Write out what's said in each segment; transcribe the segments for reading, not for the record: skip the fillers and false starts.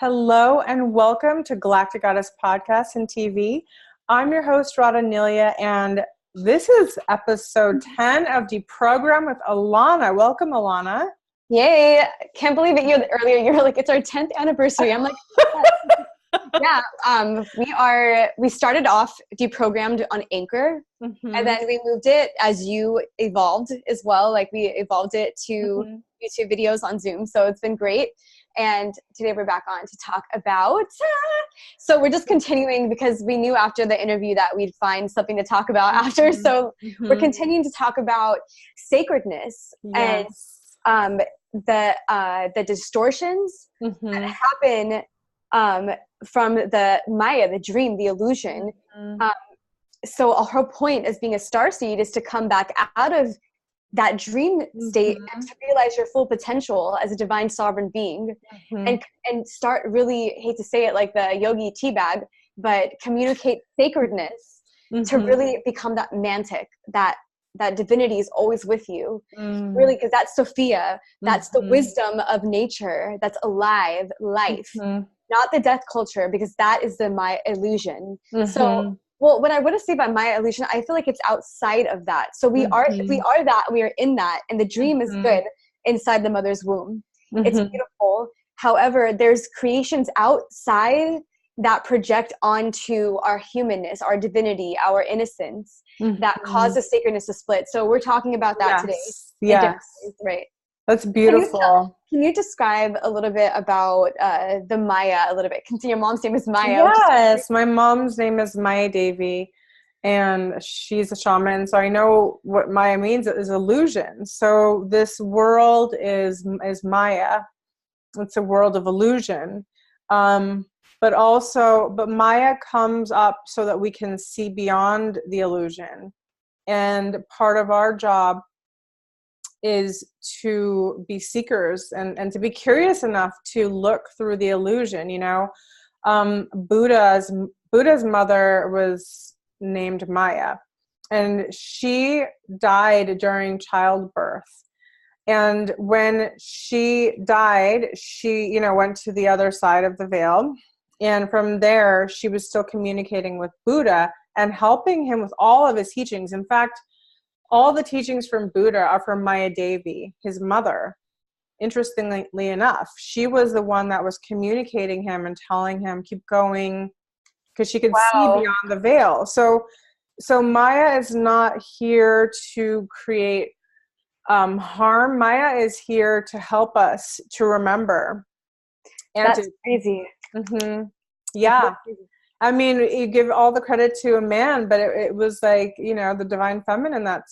Hello and welcome to Galactic Goddess podcast and TV. I'm your host, Radhaa Nilia, and this is episode 10 of Deprogrammed with Alanna. Welcome, Alanna. Yay. Can't believe it. Earlier you were like, it's our 10th anniversary. I'm like, yeah. We started off Deprogrammed on Anchor, and then we moved it as you evolved as well. Like we evolved it to YouTube videos on Zoom. So it's been great. And today we're back on to talk about, so we're just continuing because we knew after the interview that we'd find something to talk about after. So we're continuing to talk about sacredness and the distortions that happen from the Maya, the dream, the illusion. So our whole point as being a starseed is to come back out of that dream state and to realize your full potential as a divine sovereign being and start really, hate to say it like the yogi teabag, but communicate sacredness to really become that mantic, that divinity is always with you, really, because that's Sophia, that's the wisdom of nature, that's alive, life, not the death culture, because that is the Maya illusion. So, well, what I want to say about Maya illusion, I feel like it's outside of that. So we are that, we are in that, and the dream is good inside the mother's womb. It's beautiful. However, there's creations outside that project onto our humanness, our divinity, our innocence, that causes sacredness to split. So we're talking about that today. Yes. Right. That's beautiful. Can you describe a little bit about the Maya a little bit? Your mom's name is Maya. Yes, my mom's name is Maya Devi, and she's a shaman. So I know what Maya means is illusion. So this world is Maya. It's a world of illusion. But Maya comes up so that we can see beyond the illusion. And part of our job is to be seekers and to be curious enough to look through the illusion. You know, Buddha's mother was named Maya, and she died during childbirth. And when she died, she, went to the other side of the veil. And from there, she was still communicating with Buddha and helping him with all of his teachings. In fact, all the teachings from Buddha are from Maya Devi, his mother. Interestingly enough, she was the one that was communicating him and telling him, keep going, because she could see beyond the veil. So Maya is not here to create harm. Maya is here to help us to remember. And that's crazy. Yeah. I mean, you give all the credit to a man, but it was like, the divine feminine, that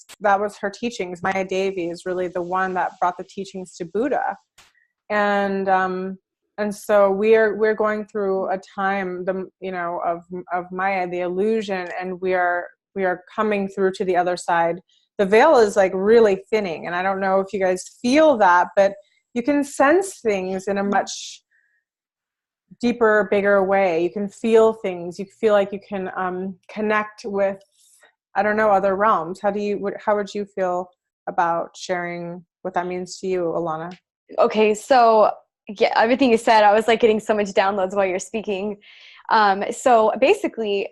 was her teachings. Maya Devi is really the one that brought the teachings to Buddha. And so we're going through a time, of Maya, the illusion, and we are coming through to the other side. The veil is like really thinning, and I don't know if you guys feel that, but you can sense things in a much deeper, bigger way. You can feel things. You feel like you can connect with, I don't know, other realms. How would you feel about sharing what that means to you, Alanna? Okay, so yeah, everything you said, I was like getting so much downloads while you're speaking. So basically,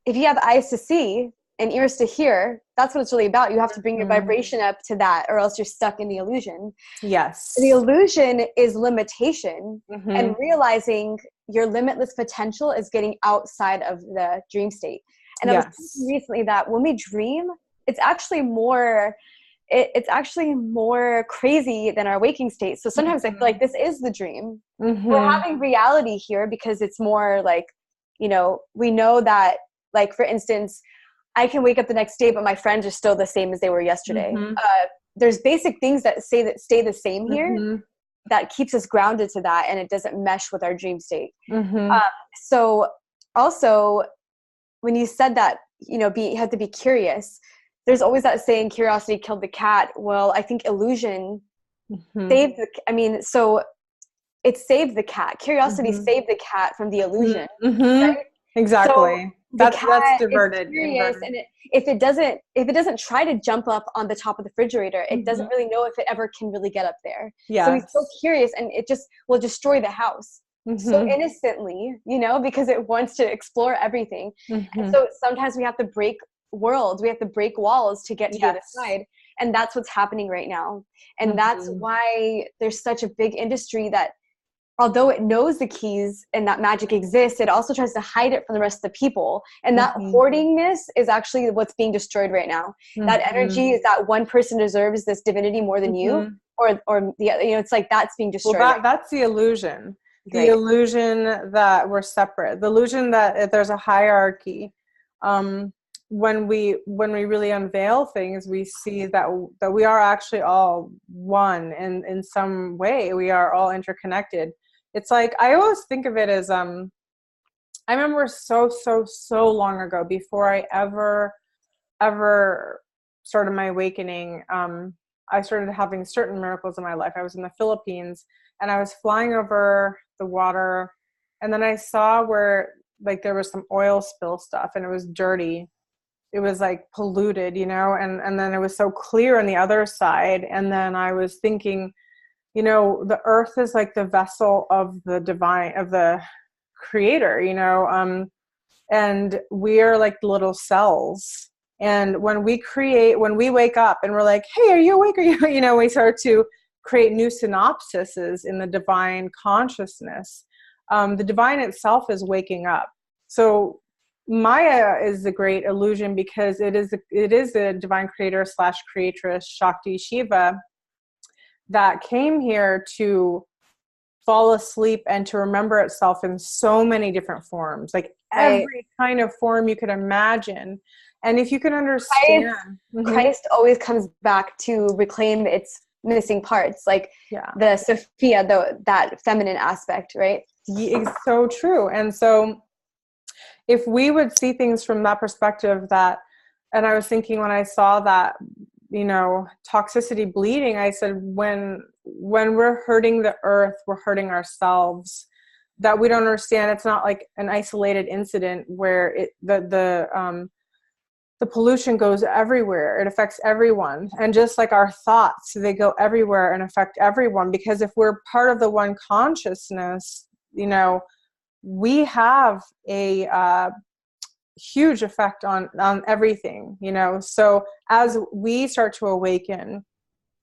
if you have eyes to see and ears to hear, that's what it's really about. You have to bring your vibration up to that, or else you're stuck in the illusion. Yes. The illusion is limitation, and realizing your limitless potential is getting outside of the dream state. And I was thinking recently that when we dream, it's actually more crazy than our waking state. So sometimes I feel like this is the dream. We're having reality here because it's more like, we know that, like, for instance, I can wake up the next day, but my friends are still the same as they were yesterday. There's basic things that stay the same here that keeps us grounded to that, and it doesn't mesh with our dream state. So also, when you said that, you have to be curious, there's always that saying, curiosity killed the cat. Well, I think illusion saved so it saved the cat. Curiosity saved the cat from the illusion. Right? Exactly. So that's diverted. And if it doesn't try to jump up on the top of the refrigerator, it doesn't really know if it ever can really get up there. So he's so curious, and it just will destroy the house. so innocently, you know, because it wants to explore everything. And so sometimes we have to break worlds, we have to break walls to get to the other side. And that's what's happening right now. And that's why there's such a big industry that, although it knows the keys and that magic exists, it also tries to hide it from the rest of the people. And that hoardingness is actually what's being destroyed right now. That energy is that one person deserves this divinity more than you, or the, you know, it's like that's being destroyed. Well, that's the illusion. The illusion that we're separate. The illusion that there's a hierarchy. When we really unveil things, we see that we are actually all one, and in some way we are all interconnected. It's like, I always think of it as, I remember so long ago, before I ever started my awakening, I started having certain miracles in my life. I was in the Philippines and I was flying over the water, and then I saw where like there was some oil spill stuff and it was dirty. It was like polluted, you know, and then it was so clear on the other side. And then I was thinking, you know, the earth is like the vessel of the divine, of the creator, you know, and we are like little cells. And when we wake up and we're like, hey, are you awake? Are you, you know, we start to create new synapses in the divine consciousness. The divine itself is waking up. So Maya is a great illusion because it is a divine creator / creatress, Shakti Shiva, that came here to fall asleep and to remember itself in so many different forms, like every kind of form you could imagine. And if you can understand, Christ always comes back to reclaim its missing parts, like the Sophia, that feminine aspect, right? It's so true. And so if we would see things from that perspective, that, and I was thinking when I saw that, you know, toxicity bleeding, I said, when we're hurting the earth, we're hurting ourselves. That we don't understand. It's not like an isolated incident where the pollution goes everywhere. It affects everyone. And just like our thoughts, they go everywhere and affect everyone. Because if we're part of the one consciousness, you know, we have a huge effect on everything, you know. So as we start to awaken,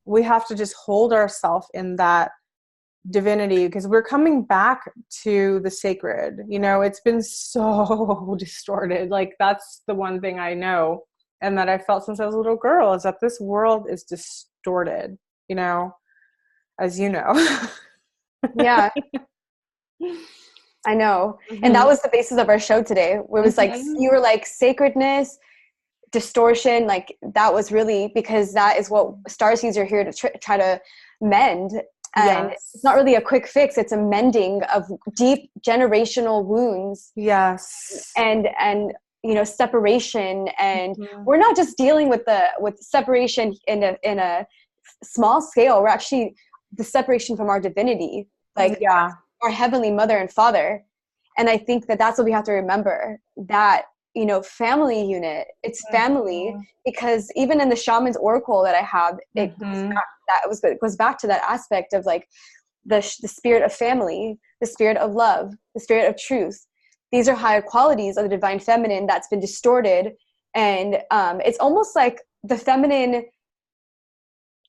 we have to just hold ourselves in that divinity, because we're coming back to the sacred. You know, it's been so distorted. Like, that's the one thing I know, and that I felt since I was a little girl, is that this world is distorted, you know, as you know. Yeah. I know. And that was the basis of our show today, where it was like, you were like, sacredness, distortion, like that was really, because that is what starseeds are here to try to mend. And it's not really a quick fix. It's a mending of deep generational wounds. Yes. And you know, separation. And we're not just dealing with separation in a small scale. We're actually the separation from our divinity, like our heavenly mother and father. And I think that that's what we have to remember, that, you know, family unit, it's family, because even in the shaman's oracle that I have, it goes back to that aspect of like the spirit of family, the spirit of love, the spirit of truth. These are higher qualities of the divine feminine that's been distorted. And it's almost like the feminine,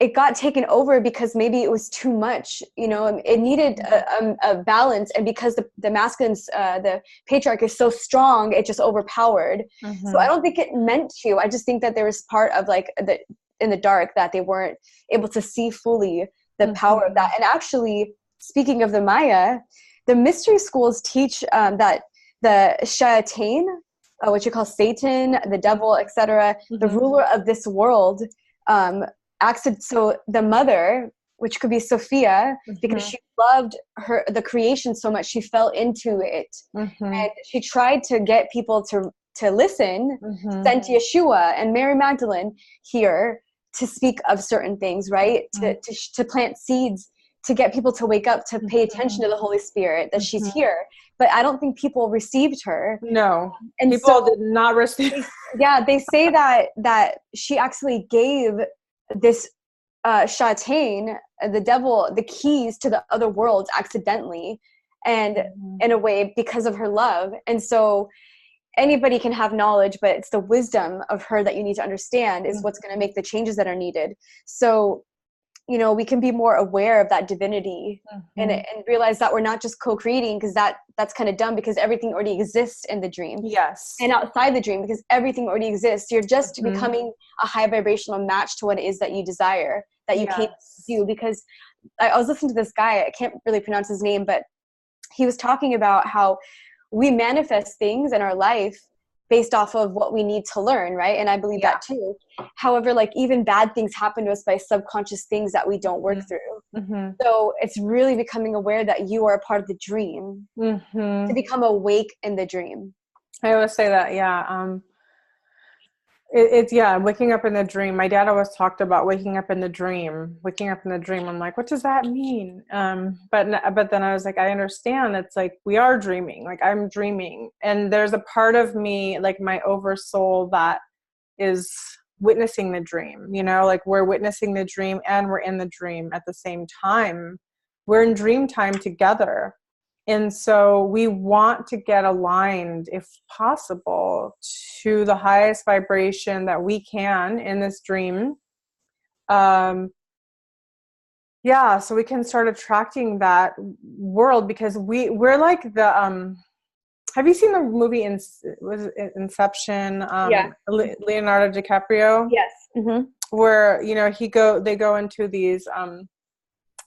it got taken over because maybe it was too much, you know, it needed a balance. And because the masculine's, the patriarch is so strong, it just overpowered. So I don't think it meant to. I just think that there was part of like in the dark that they weren't able to see fully the power of that. And actually, speaking of the Maya, the mystery schools teach that the shayatin, what you call Satan, the devil, etc., the ruler of this world, so the mother, which could be Sophia, because she loved the creation so much, she fell into it, and she tried to get people to listen. Sent Yeshua and Mary Magdalene here to speak of certain things, right? To plant seeds, to get people to wake up, to pay attention to the Holy Spirit, that she's here. But I don't think people received her. No, and people did not receive. They say that she actually gave this Shaitan, the devil, the keys to the other worlds accidentally. and in a way because of her love. And so anybody can have knowledge, but it's the wisdom of her that you need to understand is what's going to make the changes that are needed. So, you know, we can be more aware of that divinity and realize that we're not just co-creating, because that's kind of dumb, because everything already exists in the dream. Yes. And outside the dream, because everything already exists. You're just becoming a high vibrational match to what it is that you desire, that you can't do. Because I was listening to this guy, I can't really pronounce his name, but he was talking about how we manifest things in our life based off of what we need to learn, right? And I believe that too. However, like even bad things happen to us by subconscious things that we don't work through. So it's really becoming aware that you are a part of the dream, to become awake in the dream. I always say that, it's waking up in the dream. My dad always talked about waking up in the dream. I'm like, what does that mean? But then I was like, I understand. It's like we are dreaming. Like I'm dreaming, and there's a part of me, like my oversoul, that is witnessing the dream. You know, like we're witnessing the dream and we're in the dream at the same time. We're in dream time together. And so we want to get aligned, if possible, to the highest vibration that we can in this dream. So we can start attracting that world, because we're like the, have you seen the movie Inception? Leonardo DiCaprio? Yes. Where, you know, they go into these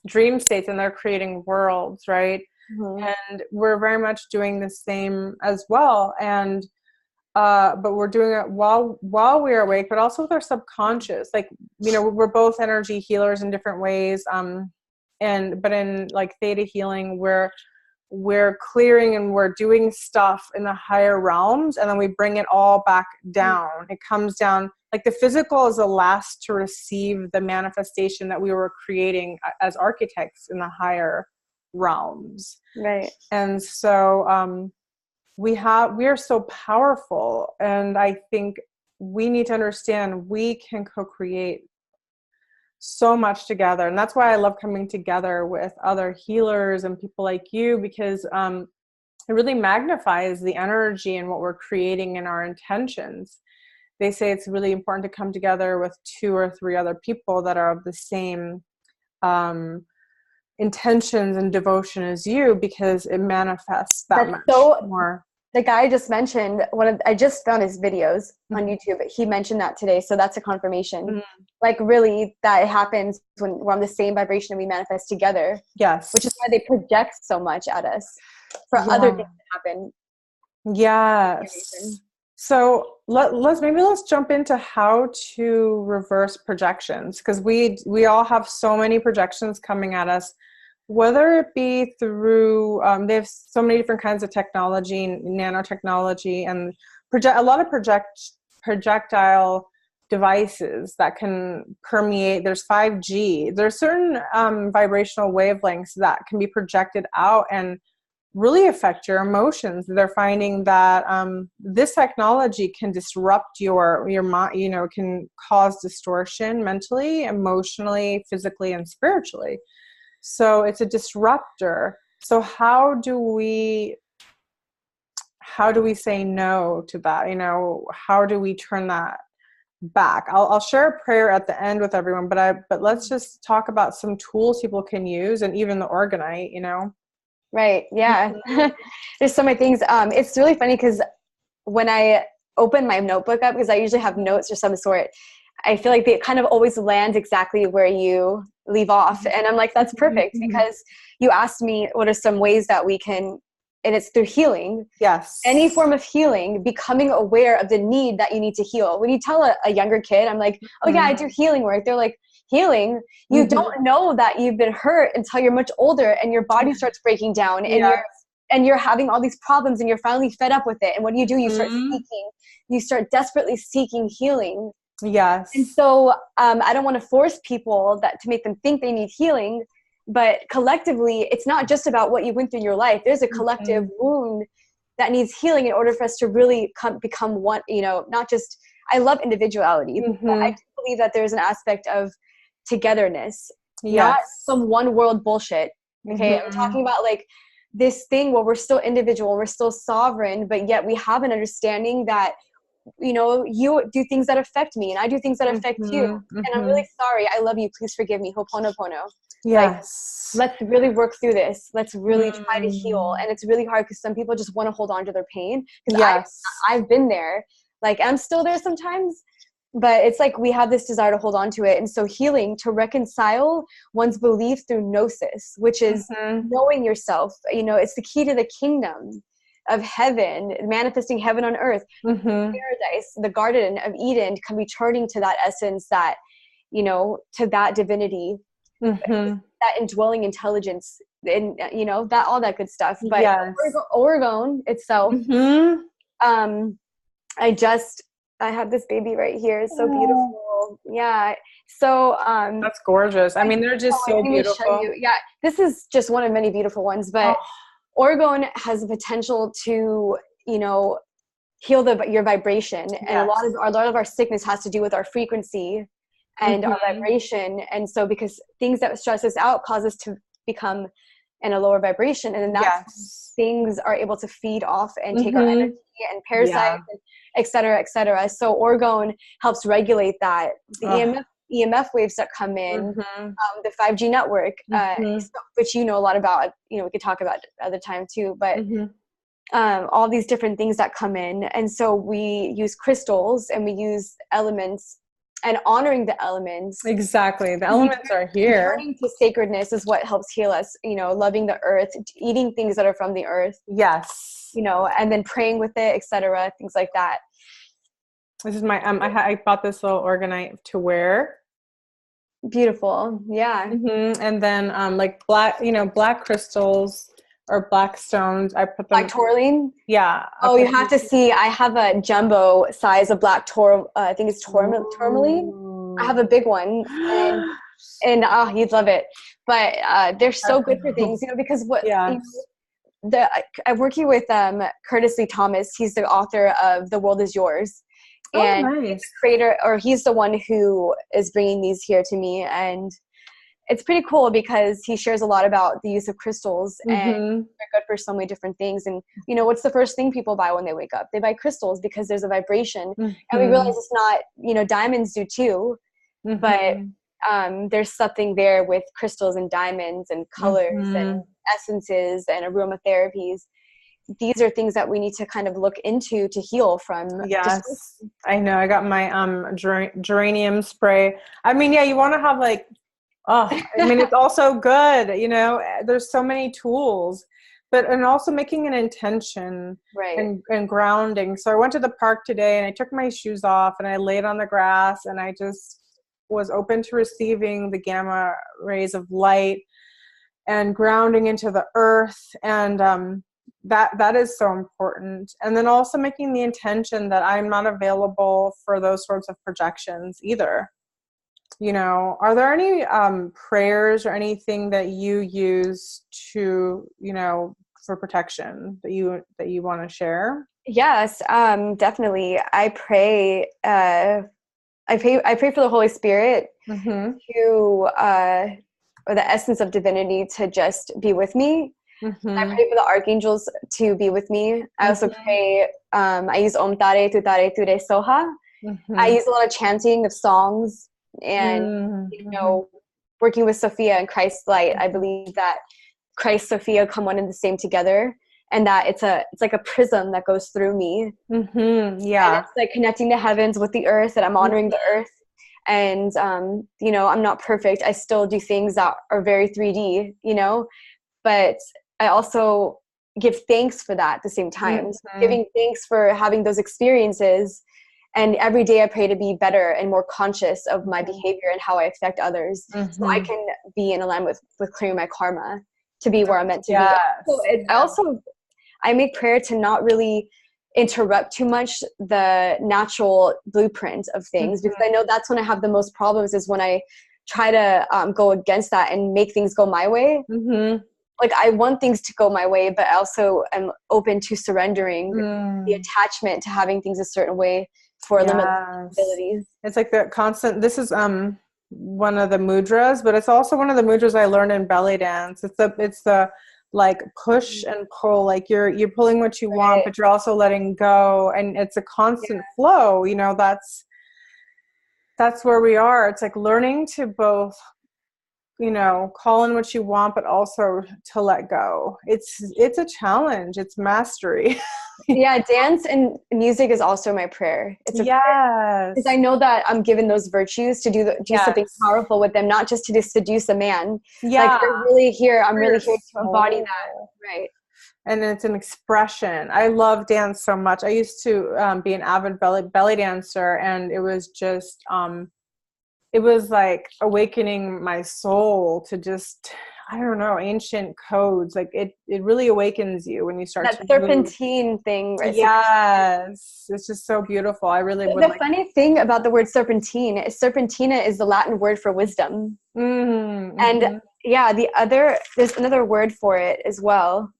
dream states and they're creating worlds, right? And we're very much doing the same as well. And but we're doing it while we're awake, but also with our subconscious. Like, you know, we're both energy healers in different ways. But in like theta healing, we're clearing and we're doing stuff in the higher realms, and then we bring it all back down. It comes down. Like the physical is the last to receive the manifestation that we were creating as architects in the higher realms. Right. And so we are so powerful, and I think we need to understand we can co-create so much together. And that's why I love coming together with other healers and people like you, because it really magnifies the energy and what we're creating in our intentions. They say it's really important to come together with 2 or 3 other people that are of the same intentions and devotion as you, because it manifests that much more. The guy I just mentioned, I just found his videos on YouTube, but he mentioned that today. So that's a confirmation. Like really that it happens when we're on the same vibration and we manifest together. Yes. Which is why they project so much at us for other things to happen. Yes. So let's jump into how to reverse projections, because we all have so many projections coming at us, whether it be through they have so many different kinds of technology, nanotechnology, and a lot of projectile devices that can permeate. There's 5G. There's certain vibrational wavelengths that can be projected out and really affect your emotions. They're finding that this technology can disrupt your mind, you know, can cause distortion mentally, emotionally, physically, and spiritually. So it's a disruptor. So how do we say no to that? You know, how do we turn that back? I'll share a prayer at the end with everyone, but let's just talk about some tools people can use, and even the Orgonite, you know. Right. Yeah. There's so many things. It's really funny because when I open my notebook up, because I usually have notes or some sort, I feel like they kind of always land exactly where you leave off. And I'm like, that's perfect, because you asked me what are some ways that we can, and it's through healing. Yes. Any form of healing, becoming aware of the need that you need to heal. When you tell a younger kid, I'm like, oh yeah, I do healing work. They're like, healing? You don't know that you've been hurt until you're much older and your body starts breaking down and you're having all these problems and you're finally fed up with it. And what do? You start seeking. You start desperately seeking healing. Yes. And so I don't want to force people to make them think they need healing, but collectively, it's not just about what you went through in your life. There's a collective wound that needs healing in order for us to really become one, you know, not just, I love individuality, but I do believe that there's an aspect of togetherness, not some one world bullshit. Okay. I'm talking about like this thing where we're still individual, we're still sovereign, but yet we have an understanding that, you know, you do things that affect me and I do things that affect you. And I'm really sorry. I love you. Please forgive me. Ho'oponopono. Yes. Like, let's really work through this. Let's really try to heal. And it's really hard because some people just want to hold on to their pain. Because I've been there. Like, I'm still there sometimes. But it's like we have this desire to hold on to it. And so healing, to reconcile one's belief through gnosis, which is knowing yourself. You know, it's the key to the kingdom of heaven, manifesting heaven on earth. Paradise, the Garden of Eden, can be turning to that essence, that, you know, to that divinity, that indwelling intelligence, and, you know, that, all that good stuff. But Orgone itself, I have this baby right here. It's so beautiful. Yeah. So that's gorgeous. I mean, they're just so beautiful. Yeah. This is just one of many beautiful ones, but Orgone has the potential to, you know, heal your vibration. And a lot of our sickness has to do with our frequency and our vibration. And so because things that stress us out cause us to become in a lower vibration, and then that's things are able to feed off and take our energy and parasites, and et cetera, et cetera. So Orgone helps regulate that. The EMF waves that come in, the 5G network, which you know a lot about, you know, we could talk about other time too, but all these different things that come in. And so we use crystals and we use elements, and honoring the elements. Exactly. The elements are here. Returning to sacredness is what helps heal us, you know, loving the earth, eating things that are from the earth. Yes. You know, and then praying with it, etc., things like that. This is my, I bought this little organite to wear. Beautiful. Yeah. And then like black crystals or black stones, I put them. Black tourmaline? Yeah. Oh, you have to see, I have a jumbo size of black I think it's tourmaline. I have a big one, and you'd love it. But they're so good for things, you know, because I'm working with Curtis Lee Thomas. He's the author of The World Is Yours. And he's the creator, or he's the one who is bringing these here to me. And it's pretty cool because he shares a lot about the use of crystals, and they're good for so many different things. And, you know, what's the first thing people buy when they wake up? They buy crystals because there's a vibration. And we realize it's not, you know, diamonds do too, but there's something there with crystals and diamonds and colors and essences and aromatherapies. These are things that we need to kind of look into to heal from. Yes, I know. I got my geranium spray. I mean, yeah, you want to have like, I mean, it's also good, you know, there's so many tools, and also making an intention and grounding. So I went to the park today and I took my shoes off and I laid on the grass and I just was open to receiving the gamma rays of light and grounding into the earth. And that is so important. And then also making the intention that I'm not available for those sorts of projections either. You know, are there any prayers or anything that you use to, you know, for protection that you want to share? Yes, definitely. I pray for the Holy Spirit to, or the essence of divinity to just be with me. I pray for the archangels to be with me. I also pray, I use Om Tare Tu Tare Tu Re Soha. I use a lot of chanting of songs. And, you know, working with Sophia and Christ's light, I believe that Christ, Sophia come one and the same together, and that it's like a prism that goes through me. And it's like connecting the heavens with the earth, and I'm honoring the earth. And, you know, I'm not perfect. I still do things that are very 3D, you know, but I also give thanks for that at the same time. So giving thanks for having those experiences. And every day I pray to be better and more conscious of my behavior and how I affect others, so I can be in alignment with clearing my karma to be where I'm meant to be. So I make prayer to not really interrupt too much the natural blueprint of things, because I know that's when I have the most problems, is when I try to go against that and make things go my way. Like, I want things to go my way, but I also am open to surrendering the attachment to having things a certain way for limited abilities. It's like the constant, this is one of the mudras, but it's also one of the mudras I learned in belly dance. It's the like push and pull, like you're pulling what you want, but you're also letting go, and it's a constant flow, you know. That's where we are. It's like learning to both, you know, call in what you want, but also to let go. It's a challenge. It's mastery. Yeah, dance and music is also my prayer. It's a prayer. Because I know that I'm given those virtues to do something powerful with them, not just to seduce a man. Yeah, like I'm really here to embody that. Right. And it's an expression. I love dance so much. I used to be an avid belly dancer, and it was just it was like awakening my soul to just, I don't know, ancient codes. Like it really awakens you when you start that serpentine thing, right? Yes. It's just so beautiful. I really would. The funny thing about the word serpentina is the Latin word for wisdom. Mm-hmm. And there's another word for it as well.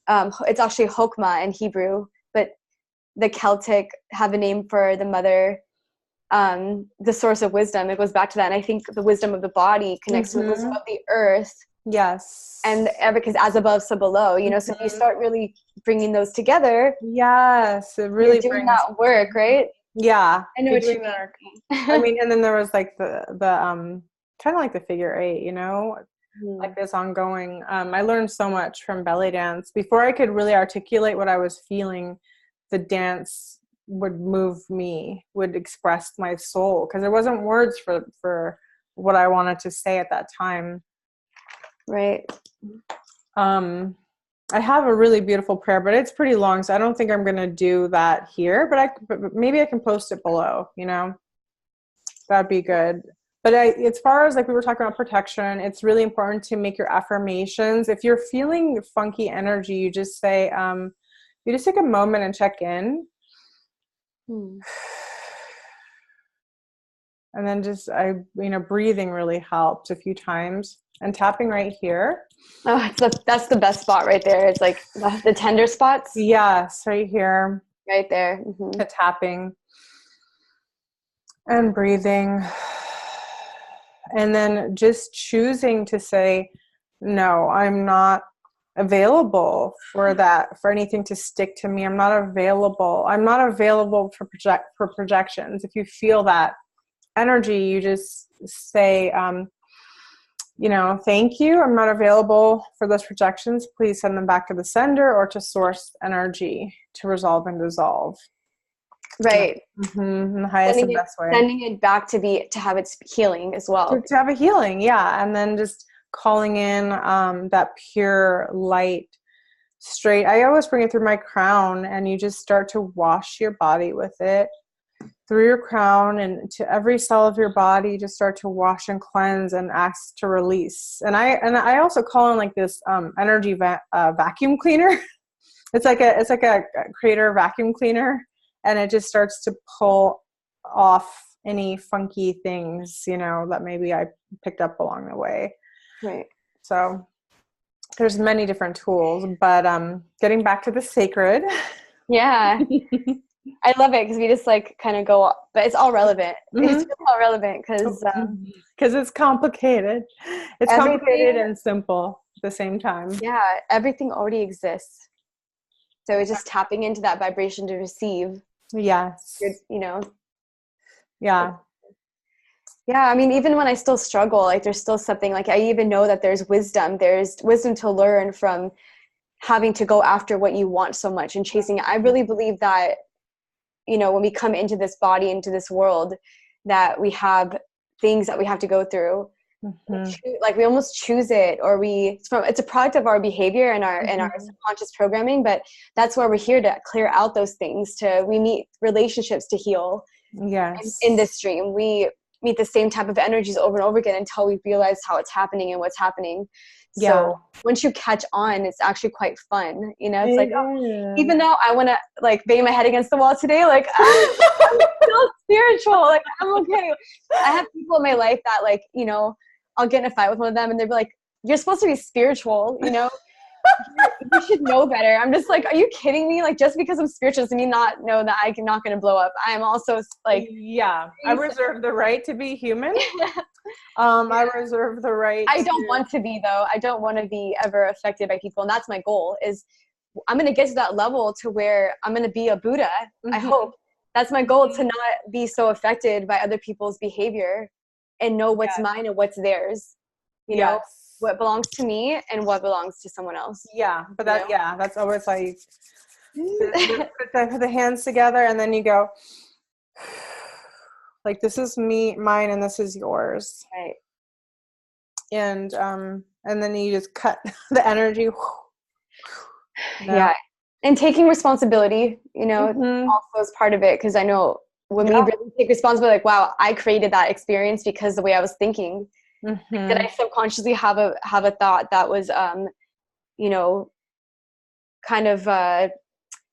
It's actually chokmah in Hebrew, but the Celtic have a name for the mother, the source of wisdom. It goes back to that. And I think the wisdom of the body connects to the wisdom of the earth. Yes. And because as above, so below, you know, so if you start really bringing those together. Yes. It really you're doing that work, right? Yeah. I know what you mean. I mean, and then there was like the kind of like the figure 8, you know, like this ongoing, I learned so much from belly dance. Before I could really articulate what I was feeling, the dance would move me, would express my soul, because there wasn't words for what I wanted to say at that time. Right. I have a really beautiful prayer, but it's pretty long, so I don't think I'm going to do that here, but maybe I can post it below, you know, that'd be good. But as far as like we were talking about protection, it's really important to make your affirmations. If you're feeling funky energy, you just say, you just take a moment and check in. And then just, breathing really helps a few times, and tapping right here. Oh, that's the best spot right there. It's like the tender spots. Yes, right here. Right there. The tapping and breathing. And then just choosing to say, no, I'm not available for anything to stick to me. I'm not available for projections. If you feel that energy, you just say, thank you. I'm not available for those projections. Please send them back to the sender or to source energy to resolve and dissolve. Right. The highest and best way. Sending it back to have its healing as well. To have a healing, yeah. And then just calling in that pure light straight. I always bring it through my crown, and you just start to wash your body with it through your crown, and to every cell of your body, just start to wash and cleanse and ask to release. And I also call in like this energy vacuum cleaner. It's like a creator vacuum cleaner, and it just starts to pull off any funky things, that maybe I picked up along the way. Right. So there's many different tools, but getting back to the sacred. Yeah. I love it because we just like kind of go, but it's all relevant. It's all relevant because it's complicated. It's complicated and simple at the same time. Yeah, everything already exists. So it's just tapping into that vibration to receive. Yes. Yeah. Yeah, I mean, even when I still struggle, like there's still something, like I even know that there's wisdom to learn from having to go after what you want so much and chasing it. I really believe that, when we come into this body, into this world, that we have things that we have to go through. Like we almost choose it, or it's a product of our behavior and our subconscious programming, but that's where we're here to clear out those things, we meet relationships to heal. Yes. In this stream, we meet the same type of energies over and over again until we realize how it's happening and what's happening. Yeah. So once you catch on, it's actually quite fun. It's like, even though I want to like bang my head against the wall today, like I'm still spiritual. Like I'm okay. I have people in my life that like, I'll get in a fight with one of them and they'll be like, you're supposed to be spiritual, You should know better. I'm just like, are you kidding me? Like, just because I'm spiritual doesn't mean not know that I'm not going to blow up. I'm also like, yeah, I reserve the right to be human. I reserve the right. I don't want to be, though. I don't want to be ever affected by people. And that's my goal, is I'm going to get to that level to where I'm going to be a Buddha. I hope that's my goal, to not be so affected by other people's behavior and know what's mine and what's theirs. You know, what belongs to me and what belongs to someone else. Yeah. But that's always like, put the hands together and then you go, like, this is mine and this is yours. Right. And then you just cut the energy. Yeah. And taking responsibility, you know, also is part of it. Cause I know when we really take responsibility, like, wow, I created that experience because the way I was thinking, that I subconsciously have a thought that was, you know, kind of,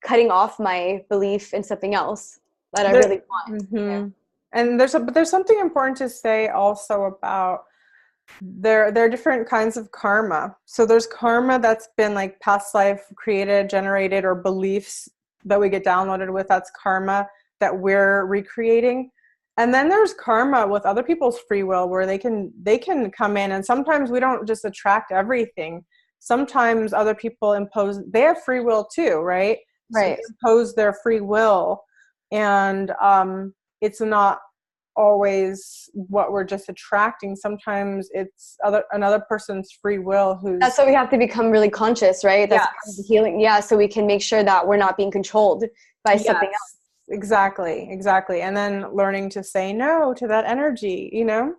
cutting off my belief in something else that I really want. Yeah. And there's something important to say also about there are different kinds of karma. So there's karma that's been like past life created, generated, or beliefs that we get downloaded with. That's karma that we're recreating. And then there's karma with other people's free will, where they can come in, and sometimes we don't just attract everything. Sometimes other people they have free will too, right? Right. So they impose their free will, and it's not always what we're just attracting. Sometimes it's another person's free will that's why we have to become really conscious, right? That's part of the healing. Yeah, so we can make sure that we're not being controlled by something else. Exactly. And then learning to say no to that energy, you know?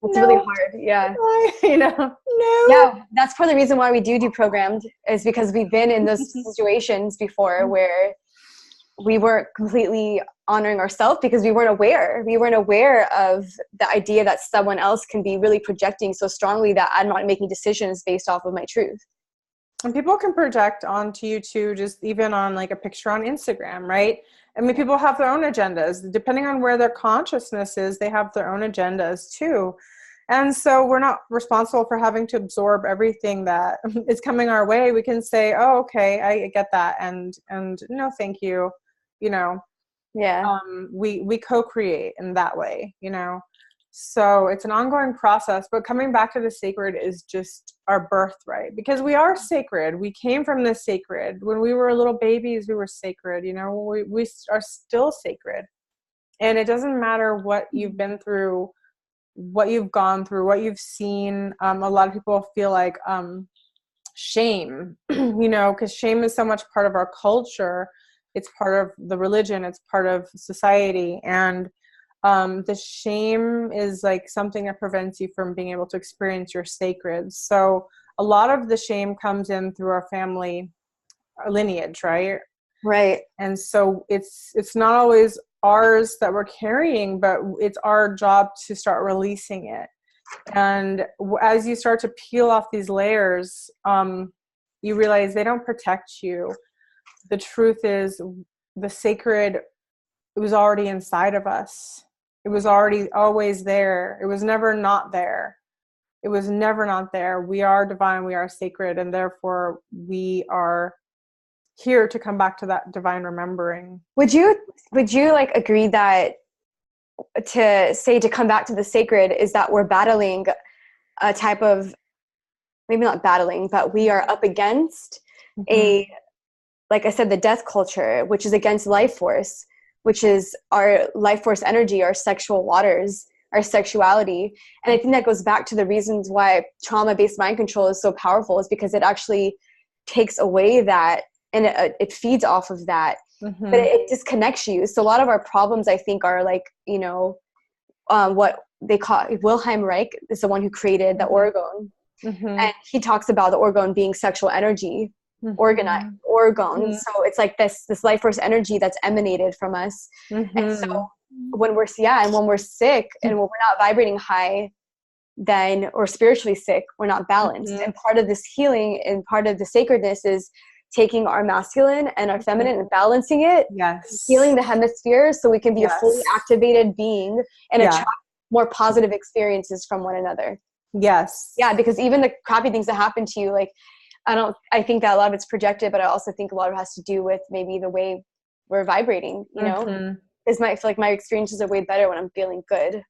It's really hard. Yeah. You know, no. Yeah, that's part of the reason why we do Deprogrammed, is because we've been in those situations before where we weren't completely honoring ourselves because we weren't aware. We weren't aware of the idea that someone else can be really projecting so strongly that I'm not making decisions based off of my truth. And people can project onto you too, just even on like a picture on Instagram, right? I mean, people have their own agendas. Depending on where their consciousness is, they have their own agendas too. And so we're not responsible for having to absorb everything that is coming our way. We can say, oh, okay, I get that. And no, thank you. You know, we co-create in that way, you know? So it's an ongoing process, but coming back to the sacred is just our birthright, because we are sacred. We came from the sacred. When we were little babies, we were sacred, you know, we are still sacred. And it doesn't matter what you've been through, what you've gone through, what you've seen. A lot of people feel like shame, you know, because shame is so much part of our culture. It's part of the religion. It's part of society. And the shame is like something that prevents you from being able to experience your sacred. So a lot of the shame comes in through our family, our lineage, right? Right. And so it's not always ours that we're carrying, but it's our job to start releasing it. And as you start to peel off these layers, you realize they don't protect you. The truth is, the sacred, it was already inside of us. It was already always there. It was never not there. It was never not there. We are divine. We are sacred. And therefore we are here to come back to that divine remembering. Would you like agree that to come back to the sacred is that we're battling a type of, maybe not battling, but we are up against like I said, the death culture, which is against life force, which is our life force energy, our sexual waters, our sexuality. And I think that goes back to the reasons why trauma-based mind control is so powerful, is because it actually takes away that, and it feeds off of that, but it disconnects you. So a lot of our problems, I think, are like, you know, what they call, Wilhelm Reich is the one who created the Orgone. And he talks about the Orgone being sexual energy, Orgone. So it's like this life force energy that's emanated from us. And so when we're sick and when we're not vibrating high, then, or spiritually sick, we're not balanced. And part of this healing and part of the sacredness is taking our masculine and our feminine and balancing it, healing the hemispheres so we can be a fully activated being and attract more positive experiences from one another. Yeah, because even the crappy things that happen to you, like I think that a lot of it's projected, but I also think a lot of it has to do with maybe the way we're vibrating, you know, because I feel like my experiences are way better when I'm feeling good.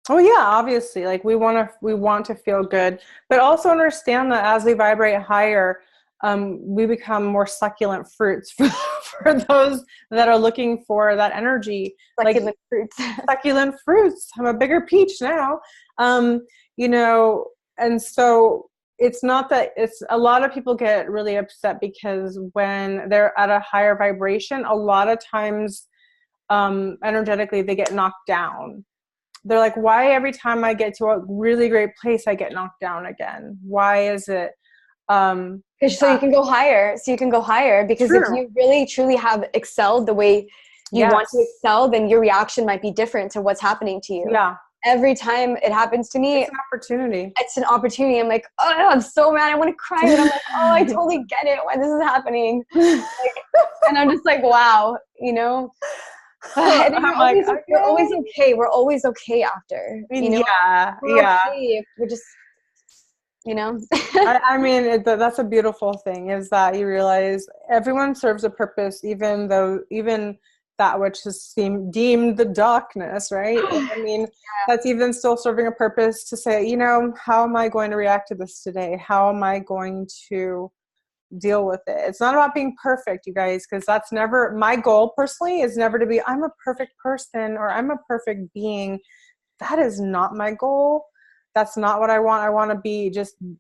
Oh yeah, obviously, like we want to feel good, but also understand that as we vibrate higher, we become more succulent fruits for those that are looking for that energy. Succulent fruits. Succulent fruits. I'm a bigger peach now. You know, and so it's not that it's a lot of people get really upset because when they're at a higher vibration, a lot of times energetically they get knocked down. They're like, why every time I get to a really great place, I get knocked down again? Why is it? So you can go higher. So you can go higher because if you really truly have excelled the way you want to excel, then your reaction might be different to what's happening to you. Yeah. Every time it happens to me, it's an opportunity. It's an opportunity. I'm like, oh, I'm so mad. I want to cry. But I'm like, oh, I totally get it why this is happening. And I'm just like, wow, you know. And then we're always okay. We're always okay after. You know? We're okay. We're just, you know. I mean, that's a beautiful thing is that you realize everyone serves a purpose, even that which is deemed the darkness, right? I mean, that's even still serving a purpose to say, you know, how am I going to react to this today? How am I going to deal with it? It's not about being perfect, you guys, because that's never my goal personally is never to be I'm a perfect person or I'm a perfect being. That is not my goal. That's not what I want. I want to be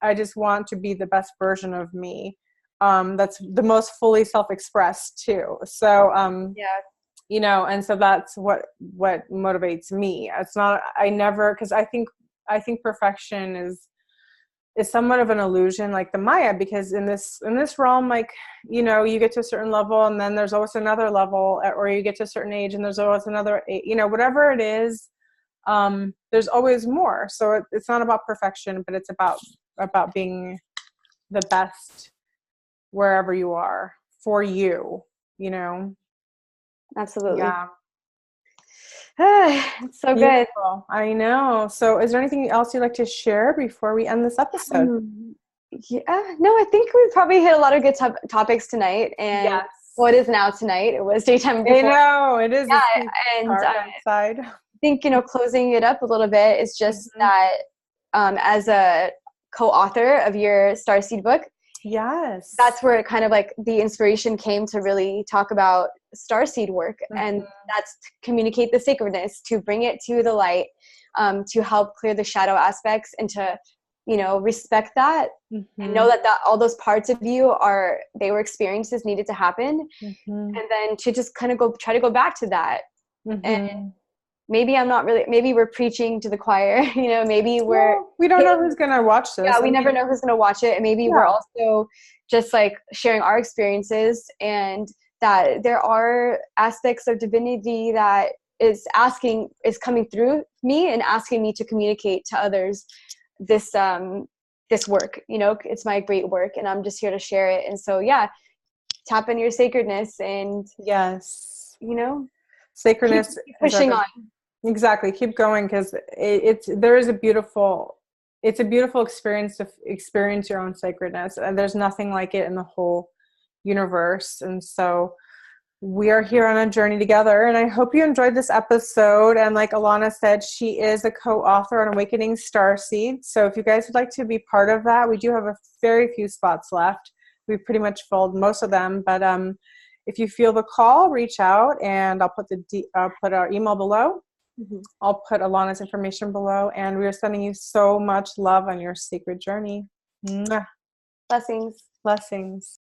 I just want to be the best version of me. That's the most fully self-expressed too. So you know, and so that's what motivates me. It's not because I think perfection is somewhat of an illusion, like the Maya, because in this realm, like, you know, you get to a certain level and then there's always another level, or you get to a certain age and there's always another, you know, whatever it is, there's always more. So it's not about perfection, but it's about being the best wherever you are for you, you know? Absolutely. Yeah. It's so beautiful. Good. I know. So is there anything else you'd like to share before we end this episode? No, I think we probably hit a lot of good topics tonight. And what is now tonight? It was daytime before. I know, it is. Yeah, and outside. I think, you know, closing it up a little bit is just that as a co-author of your Starseed book, that's where it kind of like the inspiration came to really talk about starseed work, and that's to communicate the sacredness, to bring it to the light, to help clear the shadow aspects, and to, you know, respect that and know that all those parts of you they were experiences needed to happen, and then to just kind of try to go back to that. And maybe maybe we're preaching to the choir, you know, maybe we don't know who's going to watch this. Yeah, we never know who's going to watch it. And maybe we're also just like sharing our experiences, and that there are aspects of divinity that is coming through me and asking me to communicate to others this work, you know, it's my great work and I'm just here to share it. And so, tap into your sacredness and you know, sacredness, keep pushing on. Exactly. Keep going, because it's a beautiful experience to experience your own sacredness, and there's nothing like it in the whole universe. And so we are here on a journey together, and I hope you enjoyed this episode. And like Alanna said, she is a co-author on Awakening Starseed. So if you guys would like to be part of that, we do have a very few spots left. We've pretty much filled most of them, but if you feel the call, reach out, and I'll put our email below. I'll put Alanna's information below, and we are sending you so much love on your sacred journey. Mwah. Blessings. Blessings.